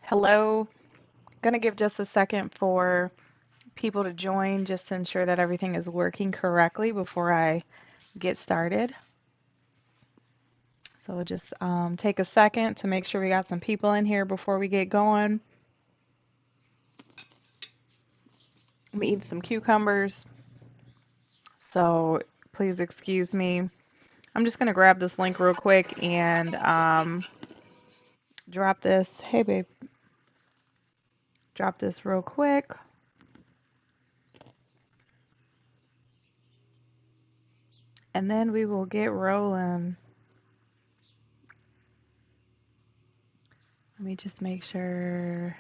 Hello. Gonna give just a second for people to join just to ensure that everything is working correctly before I get started. So we'll just take a second to make sure we got some people in here before we get going. I'm eating some cucumbers, so please excuse me. I'm just gonna grab this link real quick and drop this. Hey, babe, drop this real quick, and then we will get rolling. Let me just make sure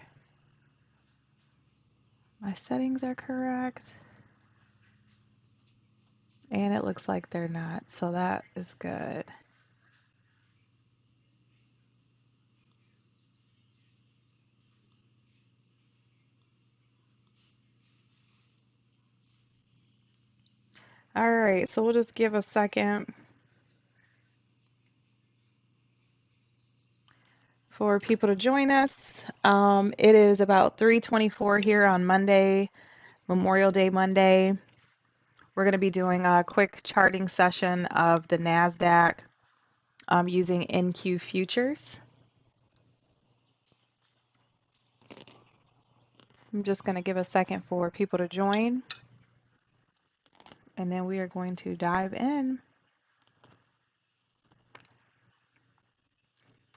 my settings are correct. And it looks like they're not, so that is good. All right, so we'll just give a second for people to join us. It is about 3:24 here on Monday, Memorial Day Monday. We're going to be doing a quick charting session of the NASDAQ using NQ futures. I'm just going to give a second for people to join, and then we are going to dive in.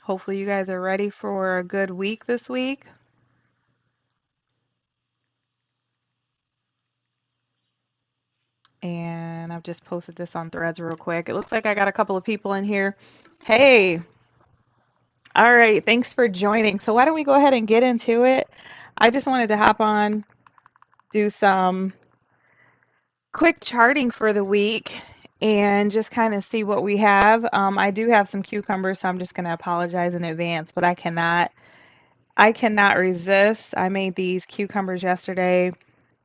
Hopefully you guys are ready for a good week this week. And I've just posted this on Threads real quick. It looks like I got a couple of people in here. Hey, all right, thanks for joining. So why don't we go ahead and get into it? I just wanted to hop on, do some quick charting for the week and just kind of see what we have. I do have some cucumbers, so I'm just going to apologize in advance, but I cannot resist. I made these cucumbers yesterday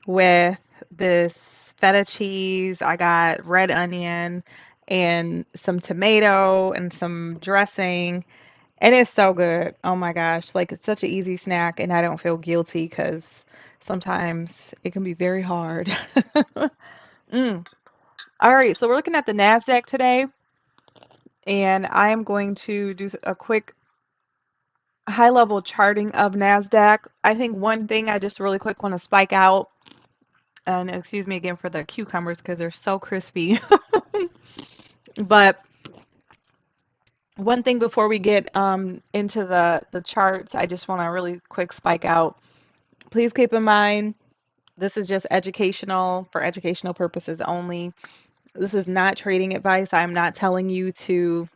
with this feta cheese. I got red onion and some tomato and some dressing. And it's so good. Oh my gosh. Like it's such an easy snack and I don't feel guilty because sometimes it can be very hard. Mm. All right, so we're looking at the NASDAQ today, and I am going to do a quick high level charting of NASDAQ. I think one thing I just really quick want to spike out, and excuse me again for the cucumbers because they're so crispy. But one thing before we get into the charts, I just want to really quick spike out. Please keep in mind this is just educational for educational purposes only. This is not trading advice. I'm not telling you to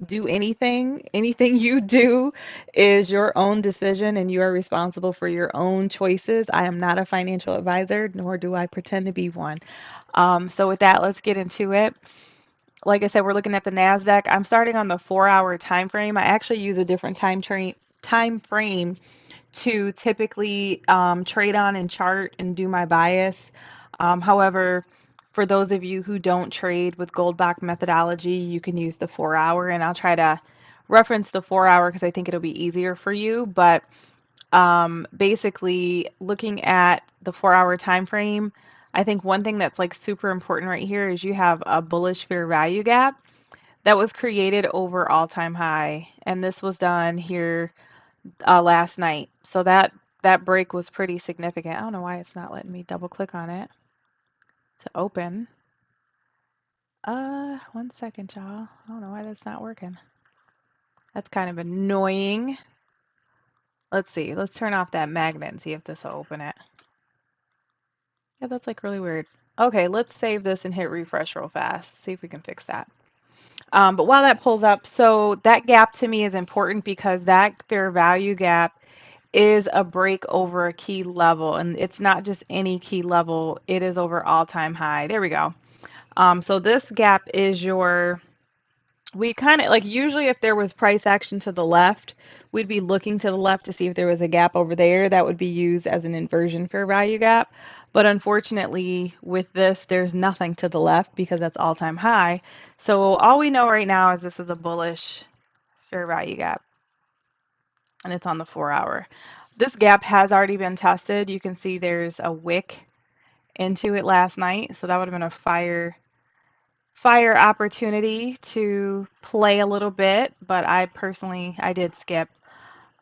do anything. Anything you do is your own decision and you are responsible for your own choices. I am not a financial advisor, nor do I pretend to be one. So with that, let's get into it. Like I said, we're looking at the NASDAQ. I'm starting on the 4-hour time frame. I actually use a different time frame to typically trade on and chart and do my bias. However, for those of you who don't trade with Goldbach methodology, you can use the 4-hour, and I'll try to reference the 4-hour because I think it'll be easier for you. But basically, looking at the 4-hour time frame, I think one thing that's like super important right here is you have a bullish fair value gap that was created over all-time high, and this was done here last night. So that break was pretty significant. I don't know why it's not letting me double click on it to open. One second, y'all. I don't know why that's not working. That's kind of annoying. Let's see. Let's turn off that magnet and see if this will open it. Yeah, that's like really weird. Okay, let's save this and hit refresh real fast. See if we can fix that. But while that pulls up, so that gap to me is important because that fair value gap is a break over a key level, and it's not just any key level, it is over all-time high. There we go. So this gap is we kind of like usually if there was price action to the left, we'd be looking to the left to see if there was a gap over there that would be used as an inversion fair value gap. But unfortunately, with this, there's nothing to the left because that's all-time high. So all we know right now is this is a bullish fair value gap. and it's on the 4 hour. This gap has already been tested. You can see there's a wick into it last night, so that would have been a fire opportunity to play a little bit, but I personally I did skip.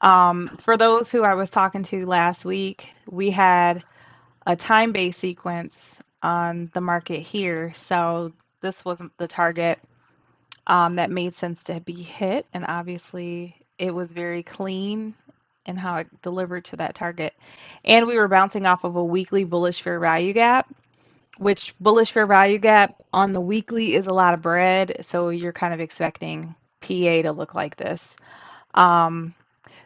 For those who I was talking to last week, we had a time-based sequence on the market here, so this wasn't the target that made sense to be hit, and obviously it was very clean in how it delivered to that target. And we were bouncing off of a weekly bullish fair value gap, which bullish fair value gap on the weekly is a lot of bread, so you're kind of expecting PA to look like this. Um,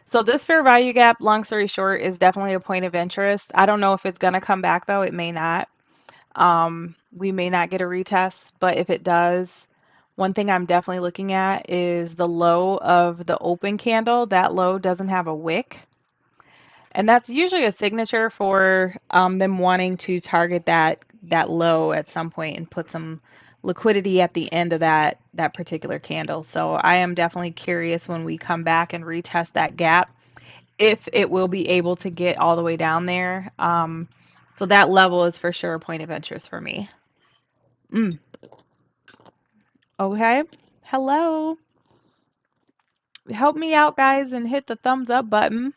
so this fair value gap, long story short, is definitely a point of interest. I don't know if it's going to come back though. It may not. We may not get a retest, but if it does, one thing I'm definitely looking at is the low of the open candle. That low doesn't have a wick. And that's usually a signature for them wanting to target that low at some point and put some liquidity at the end of that particular candle. So I am definitely curious when we come back and retest that gap if it will be able to get all the way down there. So that level is for sure a point of interest for me. Mm, okay. Hello. Help me out, guys, and hit the thumbs up button.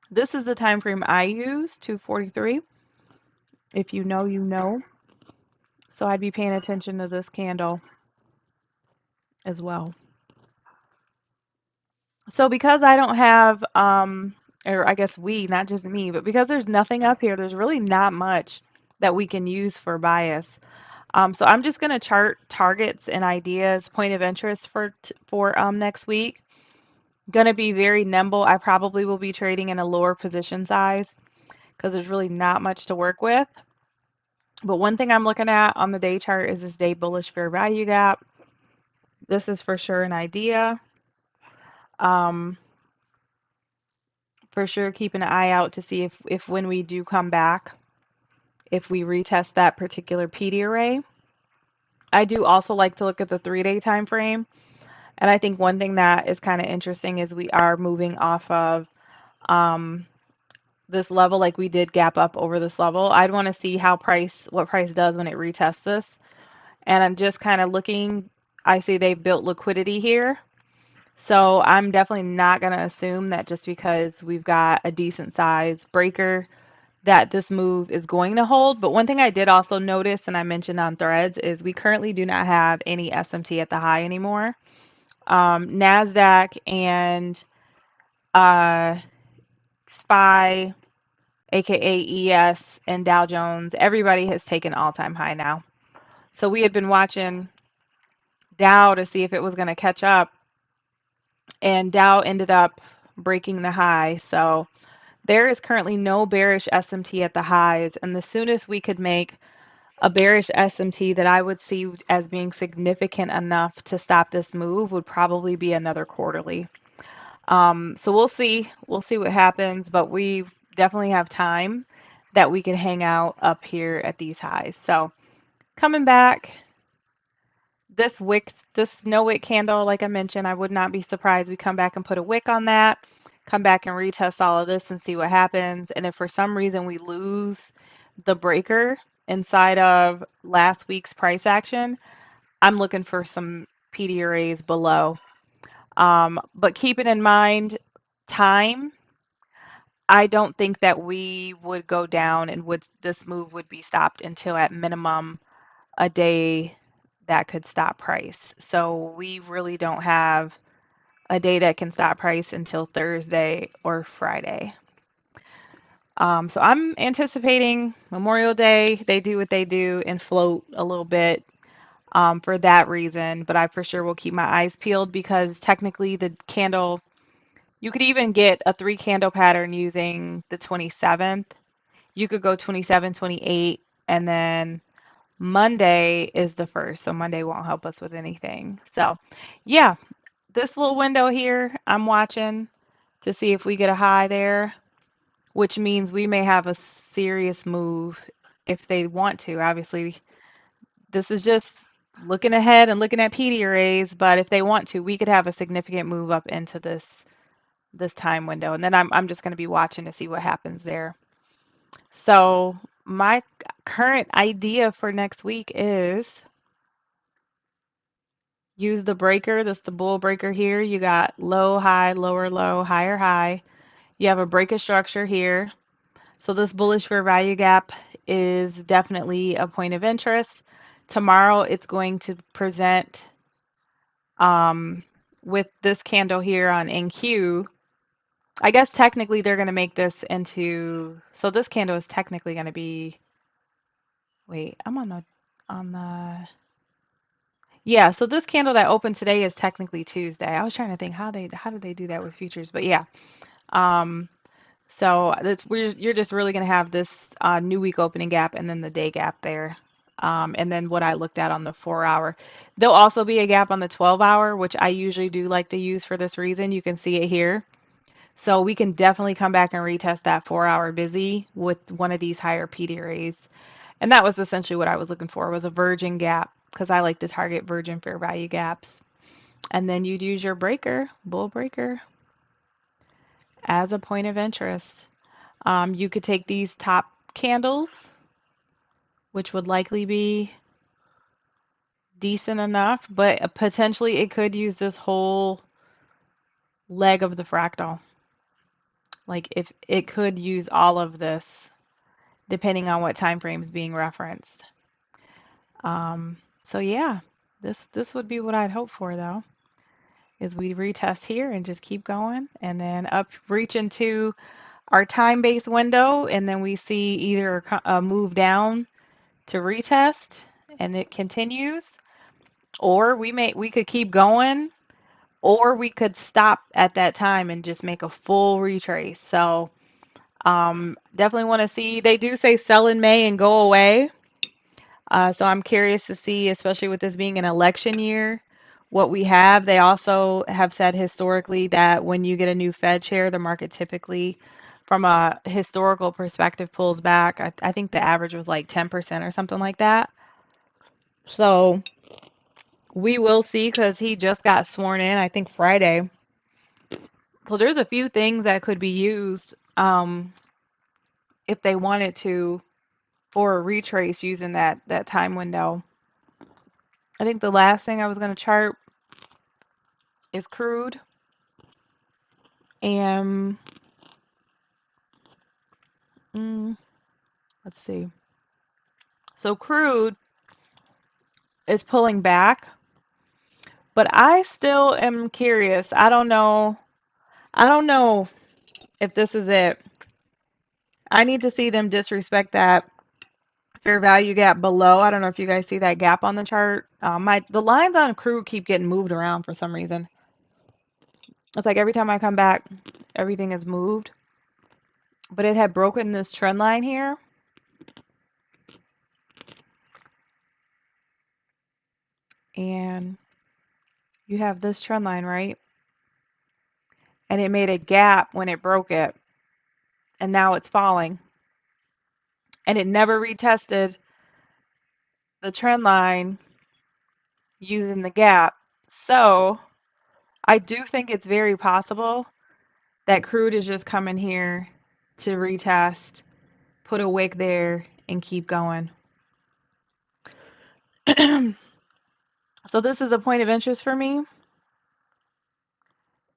This is the time frame I use, 243. If you know, you know. So I'd be paying attention to this candle as well. So because I don't have, or I guess we, not just me, but because there's nothing up here, there's really not much that we can use for bias. So I'm just going to chart targets and ideas, point of interest for next week. Going to be very nimble. I probably will be trading in a lower position size because there's really not much to work with. But one thing I'm looking at on the day chart is this day bullish fair value gap. This is for sure an idea. Um, for sure keeping an eye out to see if when we do come back, if we retest that particular PD array. I do also like to look at the 3-day time frame. And I think one thing that is kind of interesting is we are moving off of um, this level, like we did gap up over this level. I'd want to see what price does when it retests this. And I'm just kind of looking, I see they've built liquidity here. So I'm definitely not going to assume that just because we've got a decent size breaker that this move is going to hold. But one thing I did also notice, and I mentioned on threads, is we currently do not have any SMT at the high anymore. NASDAQ and uh, SPY, aka ES, and Dow Jones, everybody has taken all-time high now. So we had been watching Dow to see if it was going to catch up, and Dow ended up breaking the high. So there is currently no bearish SMT at the highs, and the soonest we could make a bearish SMT that I would see as being significant enough to stop this move would probably be another quarterly. So we'll see. We'll see what happens, but we definitely have time that we can hang out up here at these highs. So coming back, this no wick candle, like I mentioned, I would not be surprised we come back and put a wick on that, come back and retest all of this and see what happens. And if for some reason we lose the breaker inside of last week's price action, I'm looking for some PD arrays below. But keeping in mind time, I don't think that we would go down and would this move would be stopped until at minimum a day that could stop price. So we really don't have a day that can stop price until Thursday or Friday. So I'm anticipating Memorial Day, they do what they do and float a little bit for that reason. But I for sure will keep my eyes peeled because technically the candle, you could even get a 3 candle pattern using the 27th. You could go 27, 28, and then Monday is the first, so Monday won't help us with anything. So, yeah, this little window here, I'm watching to see if we get a high there, which means we may have a serious move if they want to. Obviously, this is just looking ahead and looking at PD arrays, but if they want to, we could have a significant move up into this this time window, and then I'm just going to be watching to see what happens there. So my current idea for next week is use the breaker. That's the bull breaker here. You got low, high, lower, low, higher, high. You have a breaker structure here. So this bullish fair value gap is definitely a point of interest. Tomorrow it's going to present um, with this candle here on NQ. I guess technically they're going to make this into, so this candle is technically going to be, wait, I'm on the, yeah, so this candle that opened today is technically Tuesday. I was trying to think how do they do that with futures, but yeah. Um, so you're just really going to have this new week opening gap and then the day gap there. And then what I looked at on the 4 hour. There'll also be a gap on the 12 hour, which I usually do like to use for this reason. You can see it here. So we can definitely come back and retest that 4 hour busy with one of these higher PDRAs. And that was essentially what I was looking for, was a virgin gap, because I like to target virgin fair value gaps. And then you'd use your breaker, bull breaker, as a point of interest. You could take these top candles, which would likely be decent enough, but potentially it could use this whole leg of the fractal. Like if it could use all of this, depending on what time frame is being referenced. So yeah, this would be what I'd hope for though, is we retest here and just keep going, and then up reach into our time-based window, and then we see either a move down to retest and it continues, or we could keep going, or we could stop at that time and just make a full retrace. So definitely want to see. They do say sell in May and go away. So I'm curious to see, especially with this being an election year, what we have. They also have said historically that when you get a new Fed chair, the market typically, from a historical perspective, pulls back. I think the average was like 10% or something like that. So we will see, because he just got sworn in, I think Friday. So there's a few things that could be used if they wanted to for a retrace using that time window. I think the last thing I was going to chart is crude. And mm, let's see. So crude is pulling back, but I still am curious. I don't know. I don't know if this is it. I need to see them disrespect that fair value gap below. I don't know if you guys see that gap on the chart. The lines on crude keep getting moved around for some reason. It's like every time I come back, everything is moved. But it had broken this trend line here. And you have this trend line, right? And it made a gap when it broke it. And now it's falling. And it never retested the trend line using the gap. So I do think it's very possible that crude is just coming here to retest, put a wick there, and keep going. So this is a point of interest for me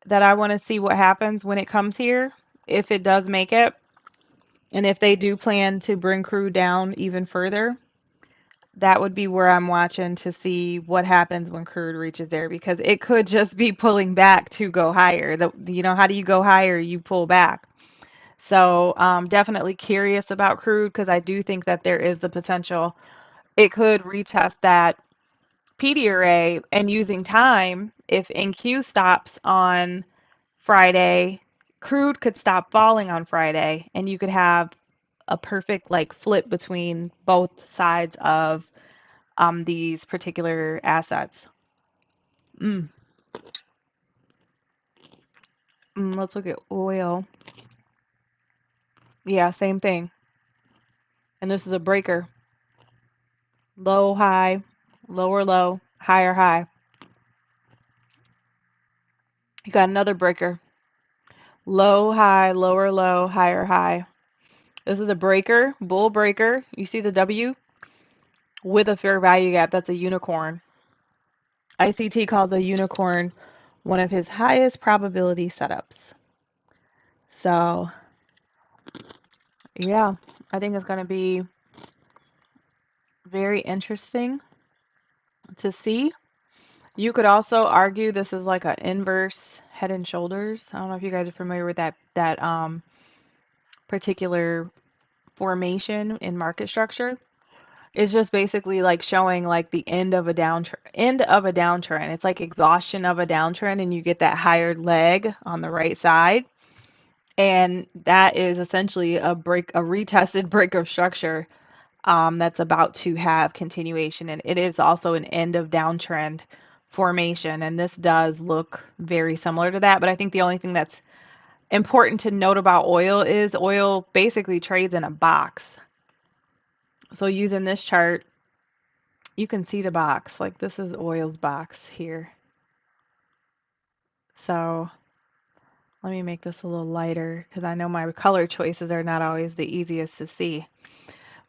that I want to see what happens when it comes here, if it does make it, and if they do plan to bring crude down even further. That would be where I'm watching to see what happens when crude reaches there, because it could just be pulling back to go higher. How do you go higher? You pull back. So definitely curious about crude, because I do think that there is the potential it could retest that PDRA, and using time, if NQ stops on Friday, crude could stop falling on Friday, and you could have a perfect like flip between both sides of these particular assets. Mm. Let's look at oil. Yeah, same thing. And this is a breaker. Low, high, lower, low, higher, high. You got another breaker. Low, high, lower, low, higher, high. This is a breaker, bull breaker. You see the W with a fair value gap. That's a unicorn. ICT calls a unicorn one of his highest probability setups. So, yeah, I think it's going to be very interesting to see. You could also argue this is like an inverse head and shoulders. I don't know if you guys are familiar with that particular formation in market structure. It's just basically like showing like the end of a downtrend. It's like exhaustion of a downtrend, and you get that higher leg on the right side. And that is essentially a retested break of structure that's about to have continuation. And it is also an end of downtrend formation. And this does look very similar to that. But I think the only thing that's important to note about oil is oil basically trades in a box. So using this chart, you can see the box. Like this is oil's box here. So let me make this a little lighter because I know my color choices are not always the easiest to see.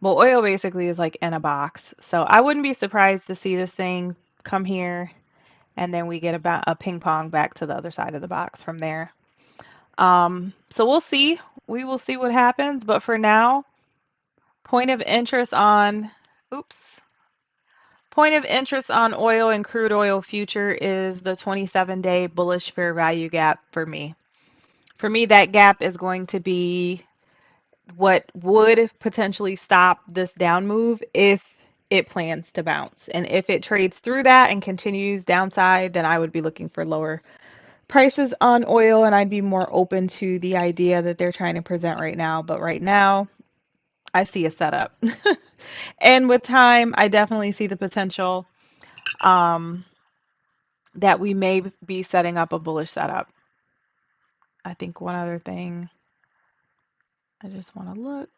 Well, oil basically is like in a box. So I wouldn't be surprised to see this thing come here and then we get a ping pong back to the other side of the box from there. So we'll see. We will see what happens. But for now, point of interest on, oops, point of interest on oil and crude oil future is the 27-day bullish fair value gap for me. For me, that gap is going to be what would potentially stop this down move if it plans to bounce. And if it trades through that and continues downside, then I would be looking for lower prices on oil and I'd be more open to the idea that they're trying to present right now. But right now, I see a setup. And with time, I definitely see the potential um, that we may be setting up a bullish setup. I think one other thing, I just want to look.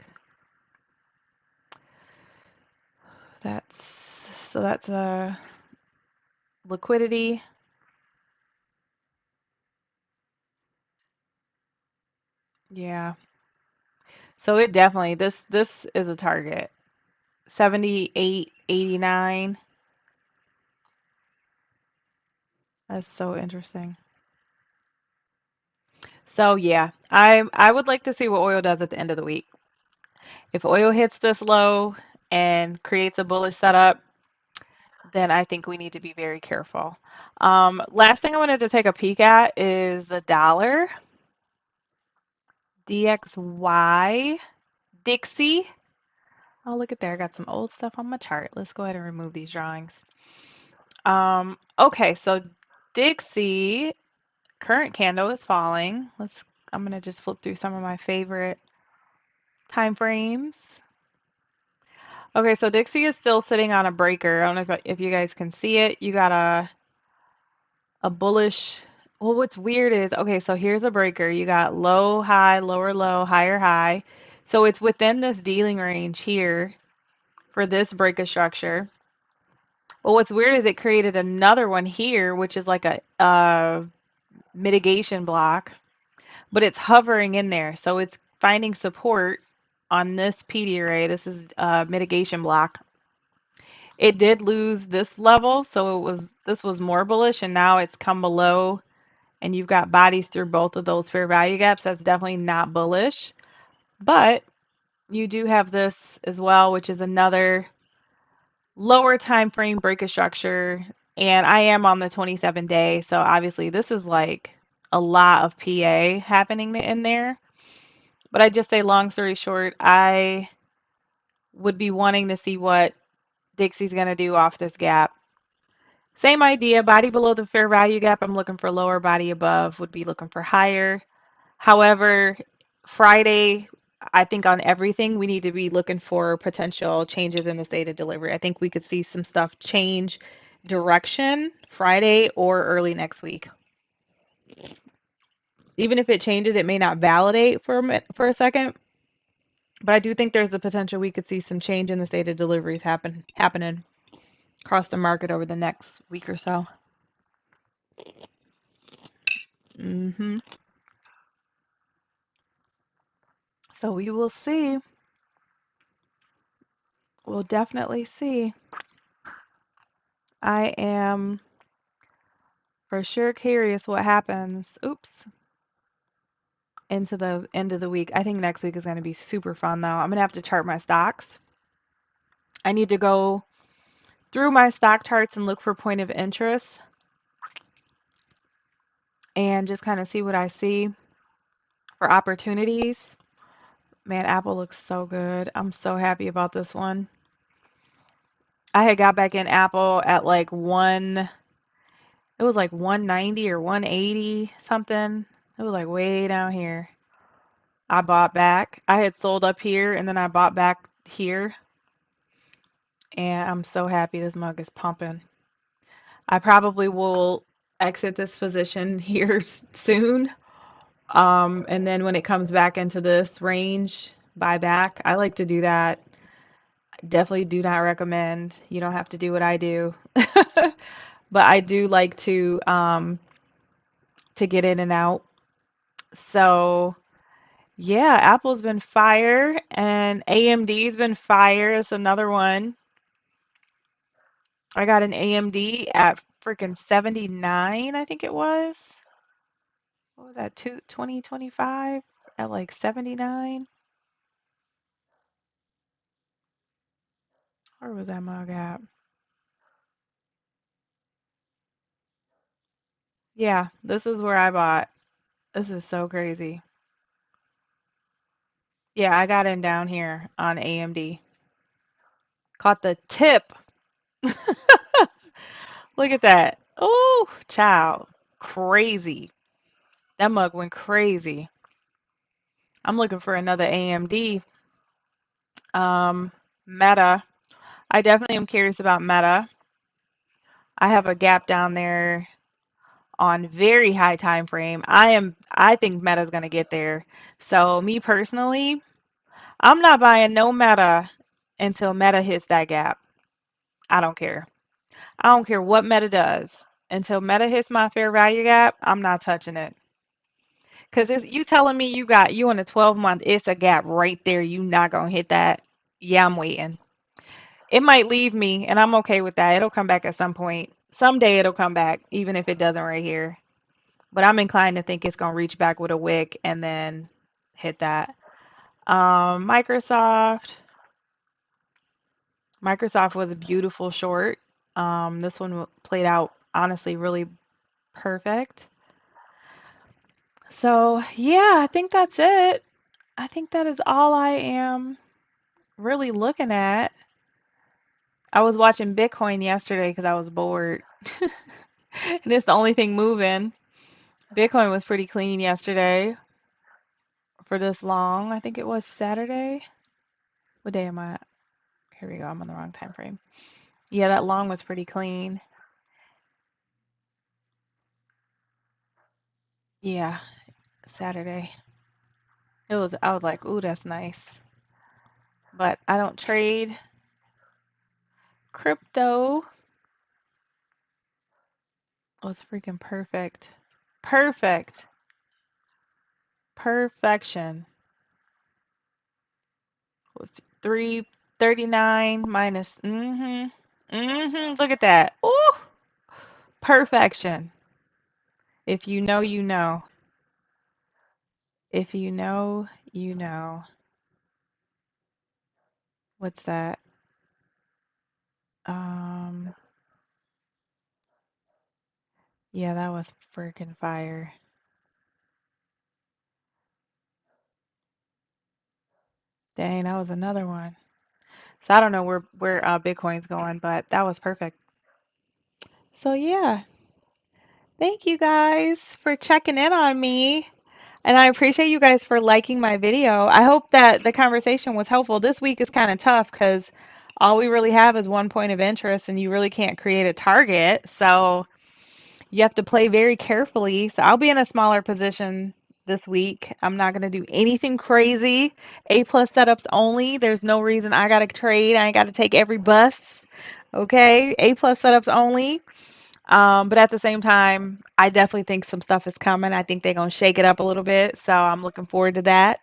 That's a liquidity. Yeah. So it definitely this is a target. 78.89. That's so interesting. So yeah, I would like to see what oil does at the end of the week. If oil hits this low and creates a bullish setup, then I think we need to be very careful. Last thing I wanted to take a peek at is the dollar, DXY, Dixie. Oh, look at there. I got some old stuff on my chart. Let's go ahead and remove these drawings. Okay, so Dixie, current candle is falling. I'm gonna just flip through some of my favorite time frames. Okay, so Dixie is still sitting on a breaker. I don't know if you guys can see it. You got a bullish. Well, what's weird is, okay, so here's a breaker. You got low, high, lower, low, higher, high. So it's within this dealing range here for this breaker structure. Well, what's weird is it created another one here, which is like a mitigation block, but it's hovering in there. So it's finding support on this PD array. This is a mitigation block. It did lose this level, so this was more bullish, and now it's come below, and you've got bodies through both of those fair value gaps. That's definitely not bullish, but you do have this as well, which is another lower time frame break of structure, and I am on the 27-day, so obviously this is like a lot of PA happening in there. But I just say, long story short, I would be wanting to see what Dixie's going to do off this gap. Same idea, body below the fair value gap, I'm looking for lower, body above would be looking for higher. However, Friday, I think on everything, we need to be looking for potential changes in the state of delivery. I think we could see some stuff change direction Friday or early next week. Even if it changes, it may not validate for a second, but I do think there's the potential we could see some change in the state of deliveries happening across the market over the next week or so. Hmm So we will see. We'll definitely see. I am for sure curious what happens. Oops. Into the end of the week. I think next week is going to be super fun though. I'm going to have to chart my stocks. I need to go through my stock charts and look for point of interest and just kind of see what I see for opportunities. Man, Apple looks so good. I'm so happy about this one. I had got back in Apple at like it was like 190 or 180 something. It was like way down here. I bought back. I had sold up here and then I bought back here. And I'm so happy this mug is pumping. I probably will exit this position here soon. And then when it comes back into this range, buy back. I like to do that. Definitely do not recommend. You don't have to do what I do. But I do like to get in and out. So yeah, Apple's been fire and AMD's been fire. It's another one. I got an AMD at freaking 79, I think it was. What was that? 2025 at like 79? Where was that mug at? Yeah, this is where I bought. This is so crazy. Yeah, I got in down here on AMD. Caught the tip. Look at that. Oh, child. Crazy. That mug went crazy. I'm looking for another AMD. Meta. I definitely am curious about Meta. I have a gap down there on very high time frame. I think Meta's gonna get there. So me personally, I'm not buying no Meta until Meta hits that gap. I don't care. I don't care what Meta does. Until Meta hits my fair value gap, I'm not touching it. Cause it's you telling me you in a 12-month, it's a gap right there. You not gonna hit that. Yeah, I'm waiting. It might leave me, and I'm okay with that. It'll come back at some point. Someday it'll come back, even if it doesn't right here. But I'm inclined to think it's gonna reach back with a wick and then hit that. Microsoft. Microsoft was a beautiful short. This one played out honestly really perfect. So yeah, I think that's it. I think that is all I am really looking at. I was watching Bitcoin yesterday because I was bored. And it's the only thing moving. Bitcoin was pretty clean yesterday for this long. I think it was Saturday. What day am I at? Here we go. I'm on the wrong time frame. Yeah, that long was pretty clean. Yeah, Saturday. I was like, ooh, that's nice. But I don't trade crypto. It was freaking perfect. Perfect. Perfection. With 339 minus. Mm-hmm. Mm-hmm. Look at that. Ooh, perfection. If you know, you know. If you know, you know. What's that? Um, yeah, that was freaking fire. Dang, that was another one. So I don't know where Bitcoin's going, but that was perfect. So yeah, thank you guys for checking in on me. And I appreciate you guys for liking my video. I hope that the conversation was helpful. This week is kind of tough because all we really have is one point of interest and you really can't create a target. So you have to play very carefully. So I'll be in a smaller position this week. I'm not going to do anything crazy. A plus setups only. There's no reason I got to trade. I ain't got to take every bus. Okay. A plus setups only. But at the same time, I definitely think some stuff is coming. I think they're going to shake it up a little bit. So I'm looking forward to that.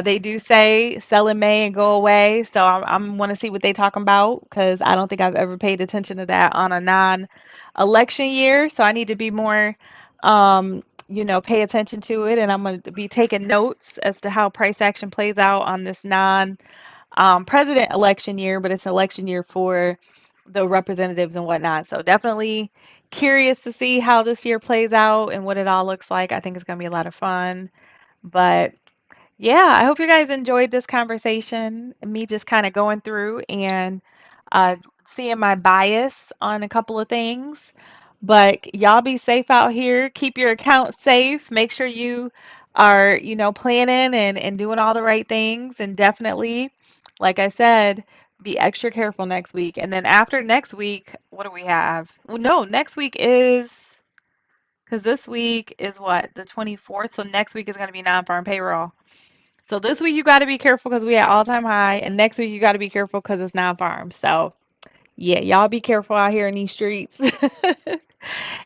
They do say sell in May and go away, so I'm want to see what they talking about because I don't think I've ever paid attention to that on a non-election year. So I need to be more, pay attention to it, and I'm going to be taking notes as to how price action plays out on this non president election year, but it's election year for the representatives and whatnot. So definitely curious to see how this year plays out and what it all looks like. I think it's going to be a lot of fun. But yeah, I hope you guys enjoyed this conversation, me just kind of going through and uh, seeing my bias on a couple of things. But y'all be safe out here. Keep your account safe. Make sure you are, planning and doing all the right things. And definitely, like I said, be extra careful next week. And then after next week, what do we have? Well, no, next week is, because this week is what, the 24th. So next week is going to be non-farm payroll. So this week you got to be careful because we at all-time high, and next week you got to be careful because it's non-farm. So yeah, y'all be careful out here in these streets.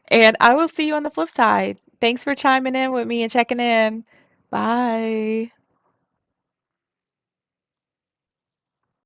And I will see you on the flip side. Thanks for chiming in with me and checking in. Bye.